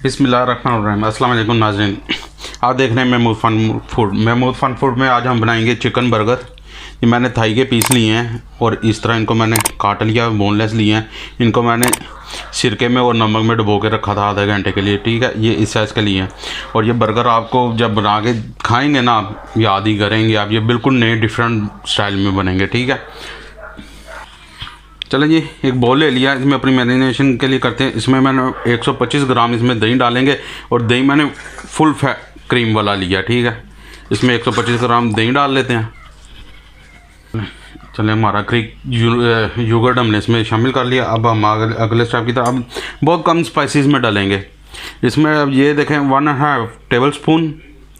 बिस्मिल्लाहिर्रहमानिर्रहीम। अस्सलाम वालेकुम नाज़रीन, आप देख रहे हैं महमूद फ़न फूड में। आज हम बनाएंगे चिकन बर्गर। ये मैंने थाई के पीस लिए हैं और इस तरह इनको मैंने काट लिया, बोनलेस लिए हैं। इनको मैंने सिरके में और नमक में डुबो के रखा था आधे घंटे के लिए, ठीक है। ये इस साइज़ के लिए हैं और ये बर्गर आपको जब बना के खाएँगे ना, आप याद ही करेंगे आप। ये बिल्कुल नए डिफरेंट स्टाइल में बनेंगे, ठीक है। चलें जी, एक बॉल ले लिया, इसमें अपनी मैरिनेशन के लिए करते हैं। इसमें मैंने 125 ग्राम इसमें दही डालेंगे और दही मैंने फुल क्रीम वाला लिया, ठीक है। इसमें 125 ग्राम दही डाल लेते हैं। चलें, हमारा योगर्ट हमने इसमें शामिल कर लिया। अब हम अगले स्टेप की तरफ अब बहुत कम स्पाइसेस में डालेंगे। इसमें अब ये देखें, 1.5 tablespoon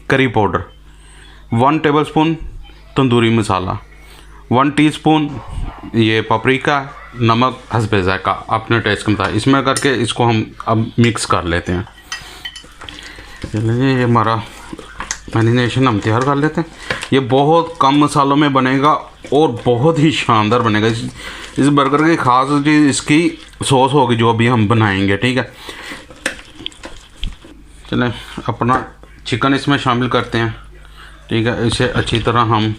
curry powder, 1 tablespoon tandoori masala, 1 teaspoon ये पापरिका, नमक हस्बे ज़ायक़ा अपने टेस्ट के मुताबिक इसमें करके इसको हम अब मिक्स कर लेते हैं। चलिए, ये हमारा मैरिनेशन हम तैयार कर लेते हैं। ये बहुत कम मसालों में बनेगा और बहुत ही शानदार बनेगा। इस बर्गर की ख़ास चीज़ इसकी सॉस होगी जो अभी हम बनाएंगे, ठीक है। चलें, अपना चिकन इसमें शामिल करते हैं, ठीक है। इसे अच्छी तरह हम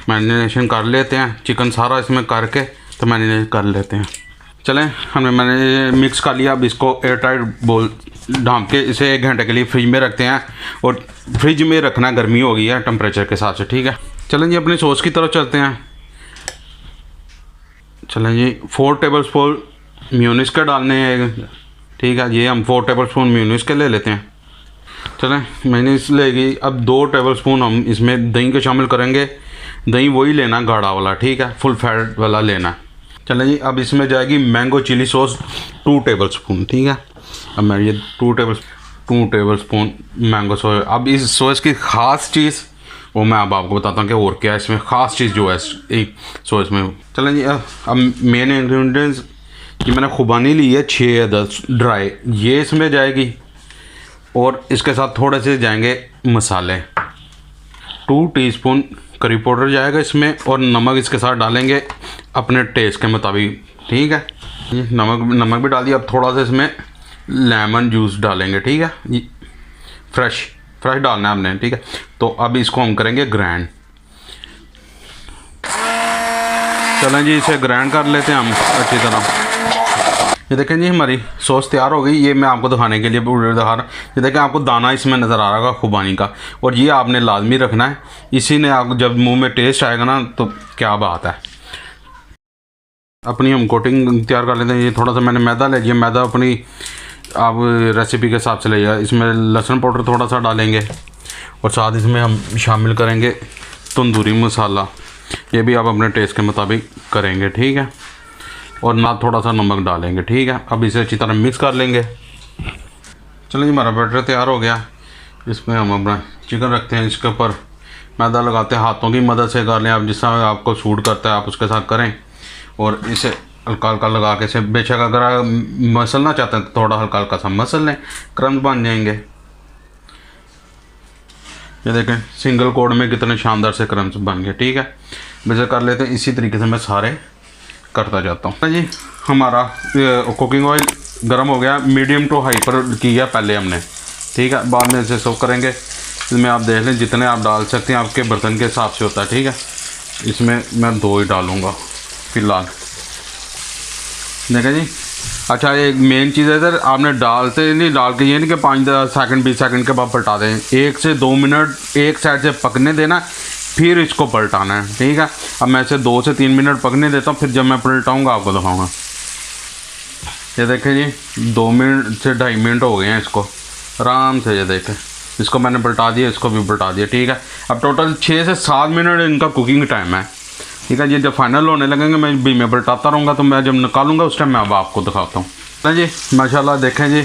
मैरिनेशन कर लेते हैं। चिकन सारा इसमें करके तो मैरिनेट कर लेते हैं। चलें, मैंने मिक्स कर लिया। अब इसको एयर टाइट बोल ढाँप के इसे 1 घंटे के लिए फ्रिज में रखते हैं। और फ्रिज में रखना, गर्मी हो गई है टेम्परेचर के हिसाब से, ठीक है। चलें जी, अपनी सॉस की तरफ चलते हैं। चलें जी, 4 टेबल स्पून मेयोनीज़ के डालने हैं, ठीक है। ये हम 4 टेबल स्पून मेयोनीज़ के ले लेते हैं। चलें, मेयोनीज़ लेगी। अब 2 टेबल स्पून हम इसमें दही के शामिल करेंगे। दही वही लेना गाढ़ा वाला, ठीक है, फुल फैट वाला लेना। चलें जी, अब इसमें जाएगी mango chilli sauce 2 tablespoon, ठीक है। अब मैं ये 2 टेबल स्पून मैंगो सॉस। अब इस सॉस की ख़ास चीज़ वो मैं अब आपको बताता हूँ कि और क्या है इसमें ख़ास चीज़ जो है एक सॉस में। चलें जी, अब मेन इंग्रेडिएंट्स ये मैंने खुबानी ली है 6 या 10 ड्राई, ये इसमें जाएगी। और इसके साथ थोड़े से जाएंगे मसाले, 2 टीस्पून करी पाउडर जाएगा इसमें और नमक इसके साथ डालेंगे अपने टेस्ट के मुताबिक, ठीक है। नमक भी डाल दिया। अब थोड़ा सा इसमें लेमन जूस डालेंगे, ठीक है। फ्रेश डालना है हमने, ठीक है। तो अब इसको हम करेंगे ग्राइंड। चलें जी, इसे ग्राइंड कर लेते हैं हम अच्छी तरह। ये देखें जी, हमारी सॉस तैयार हो गई। ये मैं आपको दिखाने के लिए दिखा रहा। ये देखें, आपको दाना इसमें नज़र आ रहा होगा खुबानी का, और ये आपने लाजमी रखना है। इसी ने आप जब मुंह में टेस्ट आएगा ना तो क्या बात है। अपनी हम कोटिंग तैयार कर लेते हैं। ये थोड़ा सा मैंने मैदा ले लिया। मैदा अपनी आप रेसिपी के हिसाब से ले जाए। इसमें लहसुन पाउडर थोड़ा सा डालेंगे और साथ इसमें हम शामिल करेंगे तंदूरी मसाला। ये भी आप अपने टेस्ट के मुताबिक करेंगे, ठीक है। और ना थोड़ा सा नमक डालेंगे, ठीक है। अब इसे अच्छी तरह मिक्स कर लेंगे। चलिए, हमारा बैटर तैयार हो गया। इसमें हम अपना चिकन रखते हैं। इसके ऊपर मैदा लगाते हैं, हाथों की मदद से कर लें आप, जिस तरह आपको सूट करता है आप उसके साथ करें। और इसे हल्का हल्का लगा के इसे, बेशक अगर आप मसलना चाहते हैं तो थोड़ा हल्का हल्का सा मसल लें, क्रम्स बन जाएंगे। ये देखें, सिंगल कोड में कितने शानदार से क्रम्स बन गए, ठीक है। वैसे कर लेते हैं। इसी तरीके से मैं सारे करता जाता हूँ जी। हमारा कुकिंग ऑयल गर्म हो गया, मीडियम टू हाई पर किया पहले हमने, ठीक है। बाद में इसे सर्व करेंगे। इसमें आप देख लें, जितने आप डाल सकते हैं आपके बर्तन के हिसाब से होता है, ठीक है। इसमें मैं 2 ही डालूँगा फिलहाल, देखें जी। अच्छा, एक मेन चीज़ है सर, आपने डालते नहीं, डाल के ये नहीं कि 5 सेकंड 20 सेकंड के बाद पलटा दें। 1 से 2 मिनट एक साइड से पकने देना, फिर इसको पलटाना है, ठीक है। अब मैं इसे 2 से 3 मिनट पकने देता हूँ, फिर जब मैं पलटाऊँगा आपको दिखाऊँगा। ये देखें जी, 2 मिनट से 2.5 मिनट हो गए हैं इसको आराम से। ये देखें, इसको मैंने पलटा दिया, इसको भी पलटा दिया, ठीक है। अब टोटल 6 से 7 मिनट इनका कुकिंग टाइम है, ठीक है। ये जब फाइनल होने लगेंगे मैं पलटाता रहूँगा, तो मैं जब निकालूंगा उस टाइम मैं अब आपको दिखाता हूँ जी। माशाल्लाह देखें जी,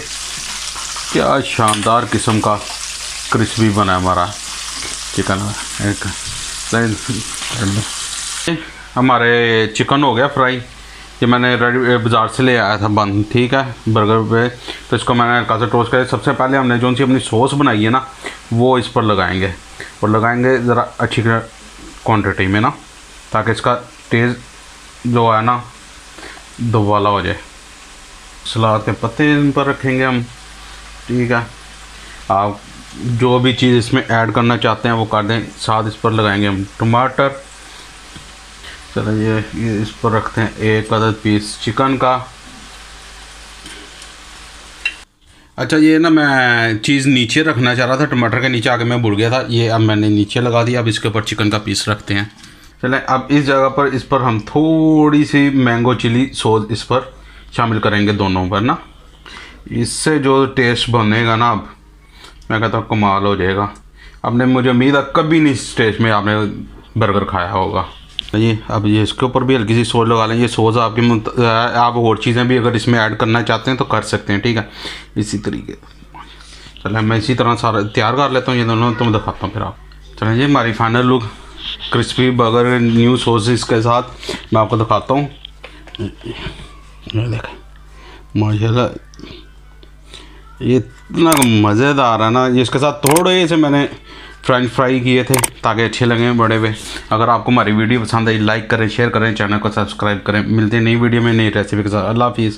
क्या शानदार किस्म का क्रिस्पी बना है हमारा चिकन। हमारे चिकन हो गया फ्राई। ये मैंने रेडी बाज़ार से ले आया था बंद, ठीक है, बर्गर पे। तो इसको मैंने हल्का सा टोस्ट किया। सबसे पहले हमने जो सी अपनी सॉस बनाई है ना, वो इस पर लगाएंगे, और लगाएंगे ज़रा अच्छी क्वांटिटी में ना, ताकि इसका टेस्ट जो है ना दोबाला हो जाए। सलाद के पत्ते इन पर रखेंगे हम, ठीक है। आप जो भी चीज़ इसमें ऐड करना चाहते हैं वो कर दें। साथ इस पर लगाएंगे हम टमाटर। चलो ये इस पर रखते हैं 1 अदद पीस चिकन का। अच्छा ये ना मैं चीज़ नीचे रखना चाह रहा था, टमाटर के नीचे आके मैं भूल गया था, ये अब मैंने नीचे लगा दिया। अब इसके ऊपर चिकन का पीस रखते हैं। चलें अब इस जगह पर इस पर हम थोड़ी सी मैंगो चिली सॉस इस पर शामिल करेंगे दोनों पर ना। इससे जो टेस्ट बनेगा ना, अब मैं कहता हूँ कमाल हो जाएगा। आपने, मुझे उम्मीद है कभी नहीं इस टेस्ट में आपने बर्गर खाया होगा। ये अब ये इसके ऊपर भी हल्की सी सॉस लगा लें। ये सॉस आपकी आप और चीज़ें भी अगर इसमें ऐड करना चाहते हैं तो कर सकते हैं, ठीक है। इसी तरीके चलें मैं इसी तरह सारा तैयार कर लेता हूँ ये दोनों, तो मैं दिखाता हूँ फिर आप। चलें जी हमारी final look crispy burger new sauces के साथ मैं आपको दिखाता हूँ। ये देखें माशाल्लाह, ये इतना मज़ेदार है ना। ये इसके साथ थोड़े से मैंने फ्रेंच फ्राई किए थे ताकि अच्छे लगें बड़े हुए। अगर आपको हमारी वीडियो पसंद आई लाइक करें, शेयर करें, चैनल को सब्सक्राइब करें। मिलते हैं नई वीडियो में नई रेसिपी के साथ। अल्लाह हाफिज़।